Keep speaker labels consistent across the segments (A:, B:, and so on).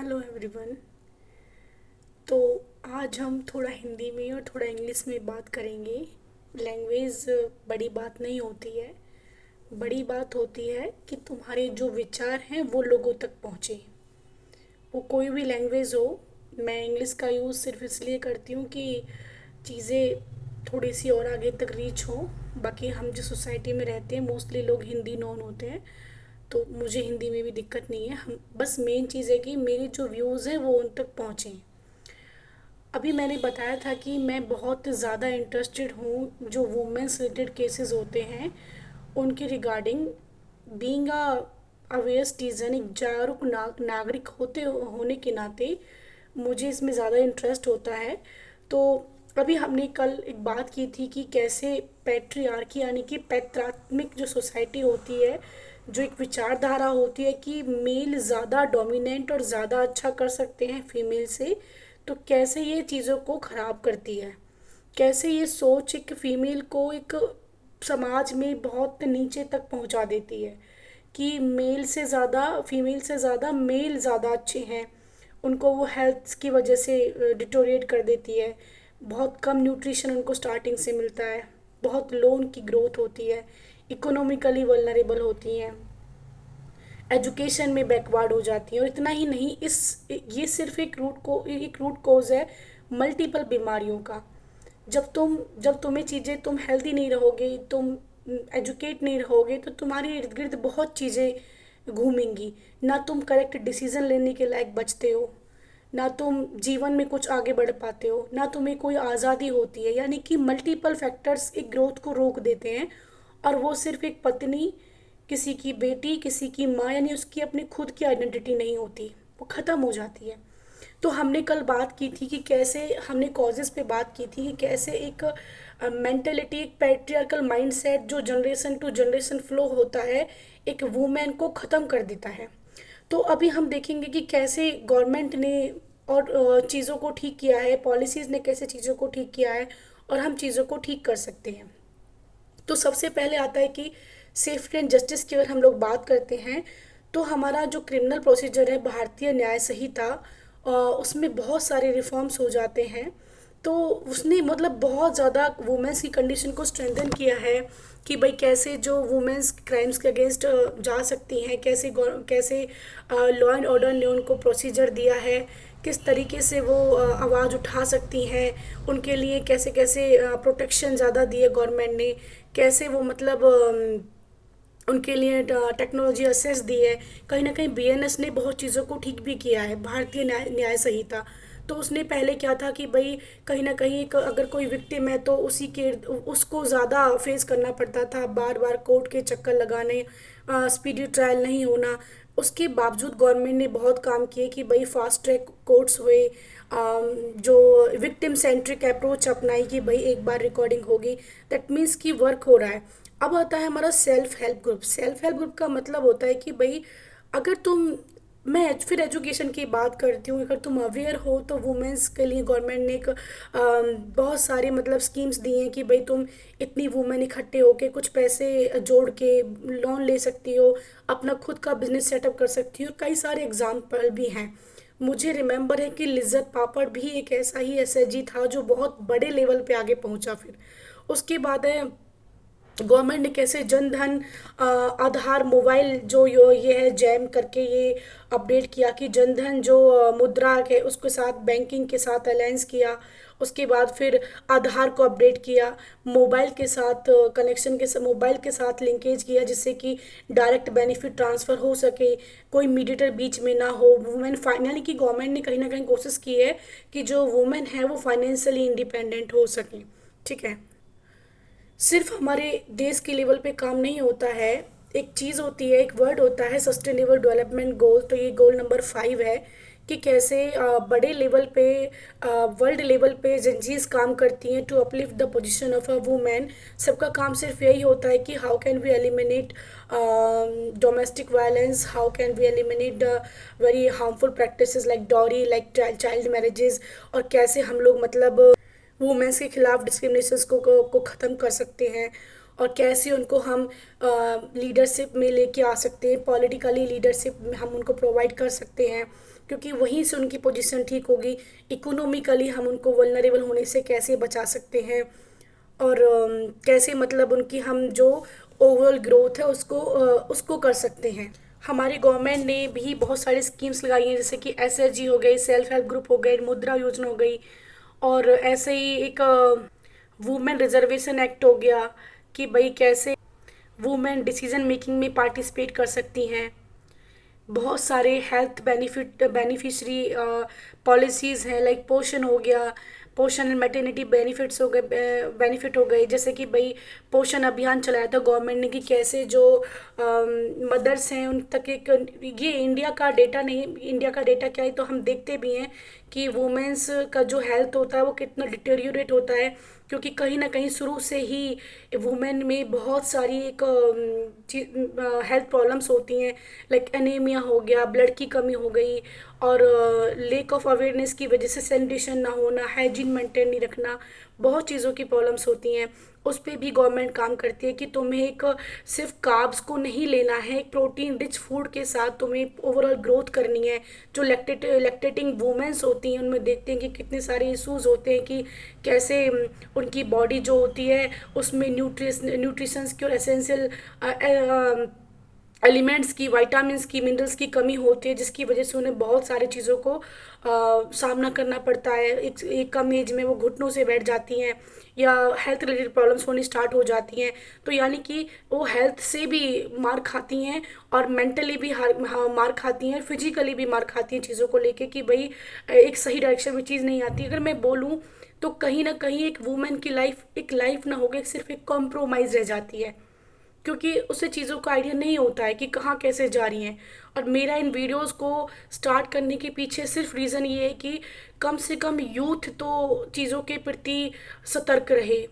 A: Hello everyone. तो आज हम थोड़ा हिंदी में और थोड़ा इंग्लिश में बात करेंगे। लैंग्वेज बड़ी बात नहीं होती है। बड़ी बात होती है कि तुम्हारे जो विचार हैं वो लोगों तक पहुँचे। वो कोई भी लैंग्वेज हो। मैं इंग्लिश का यूज़ सिर्फ इसलिए करती हूँ कि चीज़ें थोड़ी सी और आगे तक रीच हों। बाकी हम जिस सोसाइटी में रहते हैं मोस्टली लोग हिंदी नॉन होते हैं, तो मुझे हिंदी में भी दिक्कत नहीं है। हम बस मेन चीज़ है कि मेरे जो व्यूज़ हैं वो उन तक पहुँचें। अभी मैंने बताया था कि मैं बहुत ज़्यादा इंटरेस्टेड हूँ जो वुमेन्स रिलेटेड केसेस होते हैं उनके regarding. Being a aware citizen, एक जागरूक नागरिक होते होने के नाते मुझे इसमें ज़्यादा इंटरेस्ट होता है। तो अभी हमने कल एक बात की थी कि कैसे पैट्रियार्की यानी कि पैतृत्विक जो सोसाइटी होती है, जो एक विचारधारा होती है कि मेल ज़्यादा डोमिनेंट और ज़्यादा अच्छा कर सकते हैं फीमेल से, तो कैसे ये चीज़ों को ख़राब करती है। कैसे ये सोच एक फ़ीमेल को एक समाज में बहुत नीचे तक पहुंचा देती है कि मेल से ज़्यादा फीमेल से ज़्यादा मेल ज़्यादा अच्छे हैं। उनको वो हेल्थ की वजह से डिटोरेट कर देती है। बहुत कम न्यूट्रिशन उनको स्टार्टिंग से मिलता है। बहुत लो उनकी ग्रोथ होती है। इकोनॉमिकली वल्नरेबल होती हैं। एजुकेशन में बैकवर्ड हो जाती हैं। और इतना ही नहीं, इस ये सिर्फ एक रूट कोज है मल्टीपल बीमारियों का। जब तुम्हें चीज़ें, तुम हेल्दी नहीं रहोगे, तुम एजुकेट नहीं रहोगे, तो तुम्हारे इर्द गिर्द बहुत चीज़ें घूमेंगी। ना तुम करेक्ट डिसीजन लेने के लायक बचते हो, ना तुम जीवन में कुछ आगे बढ़ पाते हो, ना तुम्हें कोई आज़ादी होती है। यानी कि मल्टीपल फैक्टर्स एक ग्रोथ को रोक देते हैं। और वो सिर्फ एक पत्नी, किसी की बेटी, किसी की माँ, यानी उसकी अपनी खुद की आइडेंटिटी नहीं होती, वो ख़त्म हो जाती है। तो हमने कल बात की थी कि कैसे, हमने कॉजेज़ पे बात की थी कि कैसे एक मेंटेलिटी, एक पैट्रियार्कल माइंडसेट जो जनरेशन टू जनरेशन फ्लो होता है, एक वुमेन को ख़त्म कर देता है। तो अभी हम देखेंगे कि कैसे गवर्नमेंट ने और चीज़ों को ठीक किया है, पॉलिसीज़ ने कैसे चीज़ों को ठीक किया है, और हम चीज़ों को ठीक कर सकते हैं। तो सबसे पहले आता है कि सेफ्टी एंड जस्टिस की अगर हम लोग बात करते हैं, तो हमारा जो क्रिमिनल प्रोसीजर है भारतीय न्याय संहिता, उसमें बहुत सारे रिफॉर्म्स हो जाते हैं। तो उसने मतलब बहुत ज़्यादा वुमेंस की कंडीशन को स्ट्रेंथन किया है कि भाई कैसे जो वुमेंस क्राइम्स के अगेंस्ट जा सकती हैं, कैसे कैसे लॉ एंड ऑर्डर ने उनको प्रोसीजर दिया है, किस तरीके से वो आवाज़ उठा सकती हैं, उनके लिए कैसे कैसे प्रोटेक्शन ज़्यादा दिए गवर्नमेंट ने, कैसे वो मतलब उनके लिए टेक्नोलॉजी असेस दी है। कहीं ना कहीं बीएनएस ने बहुत चीज़ों को ठीक भी किया है, भारतीय न्याय संहिता। तो उसने पहले क्या था कि भाई कहीं ना कहीं एक अगर कोई विक्टिम है तो उसी के उसको ज़्यादा फेस करना पड़ता था, बार बार कोर्ट के चक्कर लगाने, स्पीडी ट्रायल नहीं होना। उसके बावजूद गवर्नमेंट ने बहुत काम किए कि भाई फास्ट ट्रैक कोर्ट्स हुए, जो विक्टिम सेंट्रिक अप्रोच अपनाई कि भाई एक बार रिकॉर्डिंग होगी, दैट मीन्स कि वर्क हो रहा है। अब आता है हमारा self help group. Self help group का मतलब होता है कि भाई अगर तुम, मैं फिर एजुकेशन की बात करती हूँ, अगर तुम अवेयर हो तो वुमेंस के लिए गवर्नमेंट ने एक बहुत सारे मतलब स्कीम्स दी हैं कि भाई तुम इतनी वुमेन इकट्ठे होके कुछ पैसे जोड़ के लोन ले सकती हो, अपना खुद का बिजनेस सेटअप कर सकती हो। कई सारे एग्जाम्पल भी हैं। मुझे रिमेंबर है कि लिज्जत पापड़ भी एक ऐसा ही एसएचजी था जो बहुत बड़े लेवल पे आगे पहुंचा। फिर उसके बाद है गवर्नमेंट ने कैसे जन धन आधार मोबाइल जो ये है जैम करके ये अपडेट किया कि जन धन जो मुद्रा है उसके साथ बैंकिंग के साथ अलायंस किया। उसके बाद फिर आधार को अपडेट किया, मोबाइल के साथ कनेक्शन के साथ, मोबाइल के साथ लिंकेज किया जिससे कि डायरेक्ट बेनिफिट ट्रांसफ़र हो सके, कोई मीडिएटर बीच में ना हो। वुमेन फाइनली की गवर्नमेंट ने कहीं ना कहीं कोशिश की है कि जो वुमेन है वो फाइनेंशियली इंडिपेंडेंट हो सके। ठीक है। सिर्फ हमारे देश के लेवल पे काम नहीं होता है। एक चीज़ होती है, एक वर्ड होता है सस्टेनेबल डेवलपमेंट गोल। तो ये गोल नंबर 5 है कि कैसे बड़े लेवल पे, वर्ल्ड लेवल पे एजेंसीज काम करती हैं to uplift the position of a women. सबका काम सिर्फ यही होता है कि how can we eliminate domestic violence, how can we eliminate the very harmful practices like dowry, like child marriages, और कैसे हम लोग मतलब वुमेंस के खिलाफ डिस्क्रिमिनेशंस को ख़त्म कर सकते हैं। और कैसे उनको हम लीडरशिप में लेके आ सकते हैं, पॉलिटिकली लीडरशिप हम उनको प्रोवाइड कर सकते हैं, क्योंकि वहीं से उनकी पोजीशन ठीक होगी। इकोनॉमिकली हम उनको वल्नरेबल होने से कैसे बचा सकते हैं, और कैसे मतलब उनकी हम जो ओवरऑल ग्रोथ है उसको कर सकते हैं। हमारी गवर्नमेंट ने भी बहुत सारी स्कीम्स लगाई हैं, जैसे कि एसएचजी हो गई, सेल्फ हेल्प ग्रुप हो गए, मुद्रा योजना हो गई, और ऐसे ही एक वुमेन रिजर्वेशन एक्ट हो गया कि भाई कैसे वुमेन डिसीजन मेकिंग में पार्टिसिपेट कर सकती हैं। बहुत सारे हेल्थ बेनिफिशरी पॉलिसीज़ हैं, लाइक पोषण हो गया, पोषण एंड मैटरनिटी बेनिफिट्स हो गए, बेनिफिट हो गए, जैसे कि भाई पोषण अभियान चलाया था गवर्नमेंट ने कि कैसे जो मदर्स हैं उन तक एक, ये इंडिया का डेटा नहीं, इंडिया का डेटा क्या है तो हम देखते भी हैं कि वुमेंस का जो हेल्थ होता है वो कितना डिटेरियोरेट होता है, क्योंकि कहीं ना कहीं शुरू से ही वुमेन में बहुत सारी एक हेल्थ प्रॉब्लम्स होती हैं, लाइक एनीमिया हो गया, ब्लड की कमी हो गई, और लेक ऑफ अवेयरनेस की वजह से सैनिटेशन ना होना, हाइजीन मेंटेन नहीं रखना, बहुत चीज़ों की प्रॉब्लम्स होती हैं। उस पर भी गवर्नमेंट काम करती है कि तुम्हें एक सिर्फ कार्ब्स को नहीं लेना है, एक प्रोटीन रिच फूड के साथ तुम्हें ओवरऑल ग्रोथ करनी है। जो लैक्टेटिंग वुमेन्स होती हैं उनमें देखते हैं कि कितने सारे इश्यूज होते हैं कि कैसे उनकी बॉडी जो होती है उसमें न्यूट्रिशंस की और एसेंशियल एलिमेंट्स की, विटामिन्स की, मिनरल्स की कमी होती है, जिसकी वजह से उन्हें बहुत सारी चीज़ों को सामना करना पड़ता है। एक कम एज में वो घुटनों से बैठ जाती हैं या हेल्थ रिलेटेड प्रॉब्लम्स होनी स्टार्ट हो जाती हैं। तो यानी कि वो हेल्थ से भी मार खाती हैं और मेंटली भी मार खाती हैं, फिजिकली भी मार खाती हैं चीज़ों को लेके कि भाई एक सही डायरेक्शन में चीज़ नहीं आती। अगर मैं बोलूँ तो कहीं ना कहीं एक वुमेन की लाइफ एक लाइफ ना होकर सिर्फ एक कॉम्प्रोमाइज़ रह जाती है, क्योंकि उसे चीज़ों का आइडिया नहीं होता है कि कहाँ कैसे जा रही हैं। और मेरा इन वीडियोस को स्टार्ट करने के पीछे सिर्फ रीज़न ये है कि कम से कम यूथ तो चीज़ों के प्रति सतर्क रहे,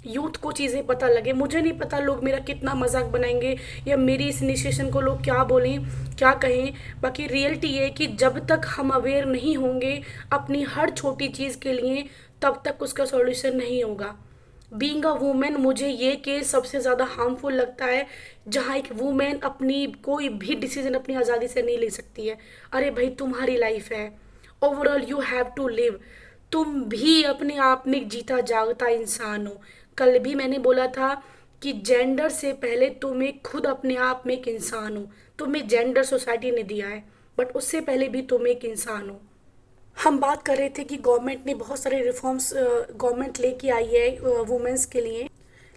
A: यूथ को चीज़ें पता लगे। मुझे नहीं पता लोग मेरा कितना मजाक बनाएंगे या मेरी इस इनिशिएशन को लोग क्या बोलें, क्या कहें। बाकी रियलिटी ये है कि जब तक हम अवेयर नहीं होंगे अपनी हर छोटी चीज़ के लिए, तब तक उसका सॉल्यूशन नहीं होगा। बीइंग अ वुमेन, मुझे ये केस सबसे ज़्यादा हार्मफुल लगता है जहाँ एक वुमेन अपनी कोई भी डिसीजन अपनी आज़ादी से नहीं ले सकती है। अरे भाई तुम्हारी लाइफ है, overall you have to live. तुम भी अपने आप में एक जीता जागता इंसान हो। कल भी मैंने बोला था कि जेंडर से पहले तुम एक खुद अपने आप में एक इंसान हो। तुम्हें जेंडर सोसाइटी ने दिया है, बट उससे पहले भी तुम एक इंसान हो। हम बात कर रहे थे कि गवर्नमेंट ने बहुत सारे रिफॉर्म्स गवर्नमेंट लेके आई है वुमेंस के लिए।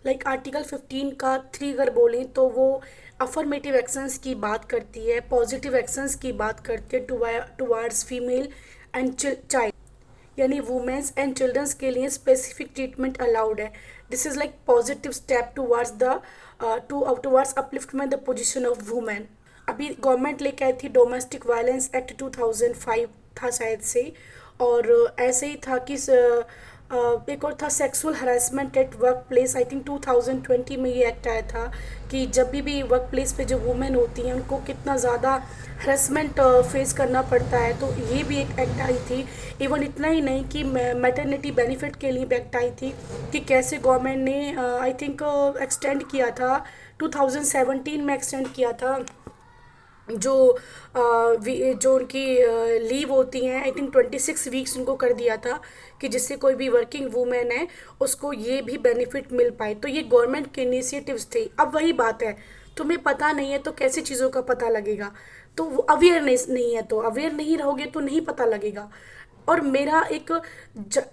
A: लाइक आर्टिकल 15 का 3 अगर बोलें तो वो अफर्मेटिव एक्शंस की बात करती है, पॉजिटिव एक्शंस की बात करती है टुवार्ड्स फीमेल एंड चाइल्ड, यानी वुमेन्स एंड चिल्ड्रंस के लिए स्पेसिफिक ट्रीटमेंट अलाउड है। This is like positive step towards upliftment the position of women. अभी गवर्नमेंट लेके आई थी डोमेस्टिक वायलेंस एक्ट 2005 था शायद से, और ऐसे ही था कि एक और था sexual harassment at work place. I think 2020 में ये एक्ट आया था कि जब भी वर्क प्लेस पे जो वुमेन होती हैं उनको कितना ज़्यादा हरासमेंट फेस करना पड़ता है, तो ये भी एक एक्ट आई थी। इवन इतना ही नहीं कि मैटरनिटी बेनिफिट के लिए भी एक्ट आई थी कि कैसे गवर्नमेंट ने आई थिंक एक्सटेंड किया था, 2017 में एक्सटेंड किया था जो जो उनकी लीव होती हैं, आई थिंक 26 वीक्स उनको कर दिया था कि जिससे कोई भी वर्किंग वूमेन है उसको ये भी बेनिफिट मिल पाए। तो ये गवर्नमेंट के इनिशिएटिव्स थे। अब वही बात है, तुम्हें पता नहीं है तो कैसे चीज़ों का पता लगेगा। तो वो अवेयरनेस नहीं है, तो अवेयर नहीं रहोगे तो नहीं पता लगेगा। और मेरा एक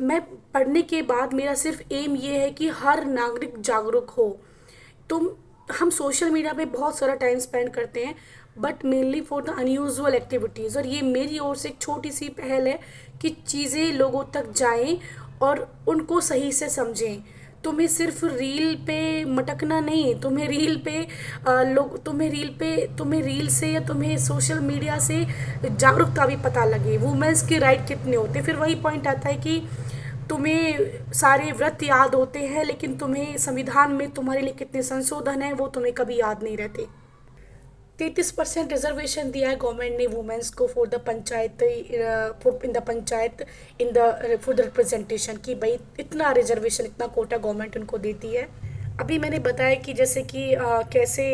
A: मैं पढ़ने के बाद मेरा सिर्फ एम ये है कि हर नागरिक जागरूक हो। तुम हम सोशल मीडिया पे बहुत सारा टाइम स्पेंड करते हैं, but mainly for the unusual activities. और ये मेरी ओर से एक छोटी सी पहल है कि चीज़ें लोगों तक जाएं और उनको सही से समझें। तुम्हें सिर्फ रील पे मटकना नहीं, तुम्हें रील पे तुम्हें रील से या तुम्हें सोशल मीडिया से जागरूकता भी पता लगे, वुमेन्स के राइट कितने होते हैं। फिर वही पॉइंट आता है कि तुम्हें सारे व्रत याद होते हैं, लेकिन तुम्हें संविधान में तुम्हारे लिए कितने संशोधन हैं वो तुम्हें कभी याद नहीं रहते। 33% रिजर्वेशन दिया है गवर्नमेंट ने वुमेन्स को for the panchayat, in the panchayat, in the for the representation, कि भाई इतना रिजर्वेशन, इतना कोटा गवर्नमेंट उनको देती है। अभी मैंने बताया कि जैसे कि कैसे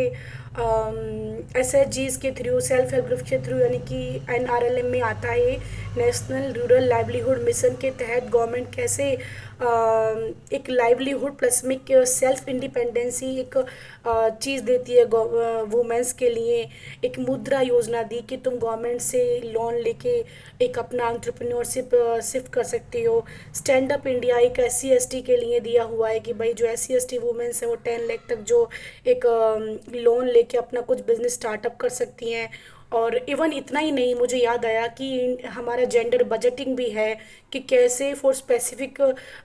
A: एसएचजीज के थ्रू, सेल्फ हेल्प ग्रुप के थ्रू, यानी कि एनआरएलएम में आता है, नेशनल रूरल लाइवलीहुड मिशन के तहत गवर्नमेंट कैसे एक लाइवलीहुड प्लस में सेल्फ इंडिपेंडेंसी एक चीज़ देती है वुमेन्स के लिए। एक मुद्रा योजना दी कि तुम गवर्नमेंट से लोन लेके एक अपना एंटरप्रेन्योरशिप शिफ्ट कर सकती हो। स्टैंड अप इंडिया एक SC ST के लिए दिया हुआ है कि भाई जो SC ST वुमेन्स हैं वो 10 लाख तक जो एक लोन लेके अपना कुछ बिजनेस स्टार्टअप कर सकती हैं। और इवन इतना ही नहीं, मुझे याद आया कि हमारा जेंडर बजटिंग भी है कि कैसे फॉर स्पेसिफिक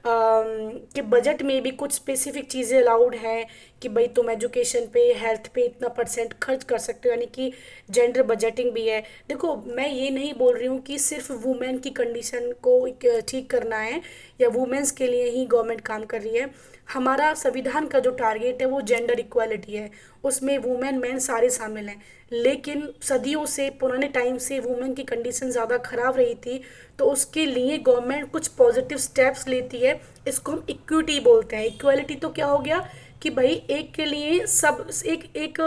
A: कि बजट में भी कुछ स्पेसिफिक चीज़ें अलाउड हैं कि भाई तुम एजुकेशन पे, हेल्थ पे इतना परसेंट खर्च कर सकते हो, यानी कि जेंडर बजटिंग भी है। देखो, मैं ये नहीं बोल रही हूँ कि सिर्फ वुमेन की कंडीशन को ठीक करना है या वुमेन्स के लिए ही गवर्नमेंट काम कर रही है। हमारा संविधान का जो टारगेट है वो जेंडर इक्वालिटी है, उसमें वुमेन मैन सारे शामिल हैं। लेकिन सदियों से, पुराने टाइम से वुमेन की कंडीशन ज़्यादा ख़राब रही थी, तो उसके लिए गवर्नमेंट कुछ पॉजिटिव स्टेप्स लेती है। इसको हम इक्विटी बोलते हैं। इक्वालिटी तो क्या हो गया कि भाई एक के लिए सब, एक एक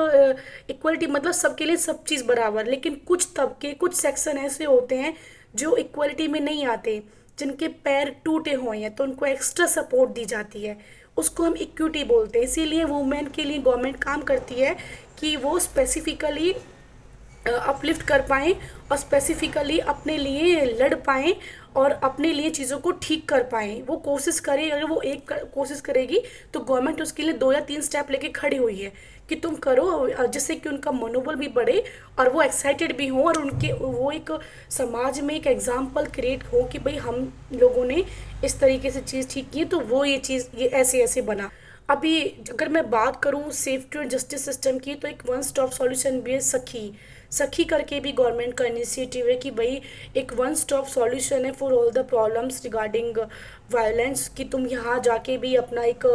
A: इक्वलिटी मतलब सबके लिए सब चीज़ बराबर। लेकिन कुछ तबके, कुछ सेक्शन ऐसे होते हैं जो इक्वलिटी में नहीं आते, जिनके पैर टूटे हुए हैं, तो उनको एक्स्ट्रा सपोर्ट दी जाती है, उसको हम इक्विटी बोलते हैं। इसीलिए वुमेन के लिए गवर्नमेंट काम करती है कि वो स्पेसिफिकली अपलिफ्ट कर पाएँ और स्पेसिफिकली अपने लिए लड़ पाएँ और अपने लिए चीज़ों को ठीक कर पाएँ। वो कोशिश करें, अगर वो एक कोशिश करेगी तो गवर्नमेंट उसके लिए 2 या 3 स्टेप लेके खड़ी हुई है कि तुम करो, जिससे कि उनका मनोबल भी बढ़े और वो एक्साइटेड भी हों और उनके वो एक समाज में एक एग्जाम्पल क्रिएट हो कि भाई हम लोगों ने इस तरीके से चीज़ ठीक की है, तो वो ये चीज़ ये ऐसे ऐसे बना। अभी अगर मैं बात करूँ सेफ्टी और जस्टिस सिस्टम की, तो एक वन स्टॉप सॉल्यूशन भी है सखी। सखी करके भी गवर्नमेंट का इनिशिएटिव है कि भाई एक वन स्टॉप सॉल्यूशन है for all the problems regarding violence, कि तुम यहाँ जाके भी अपना एक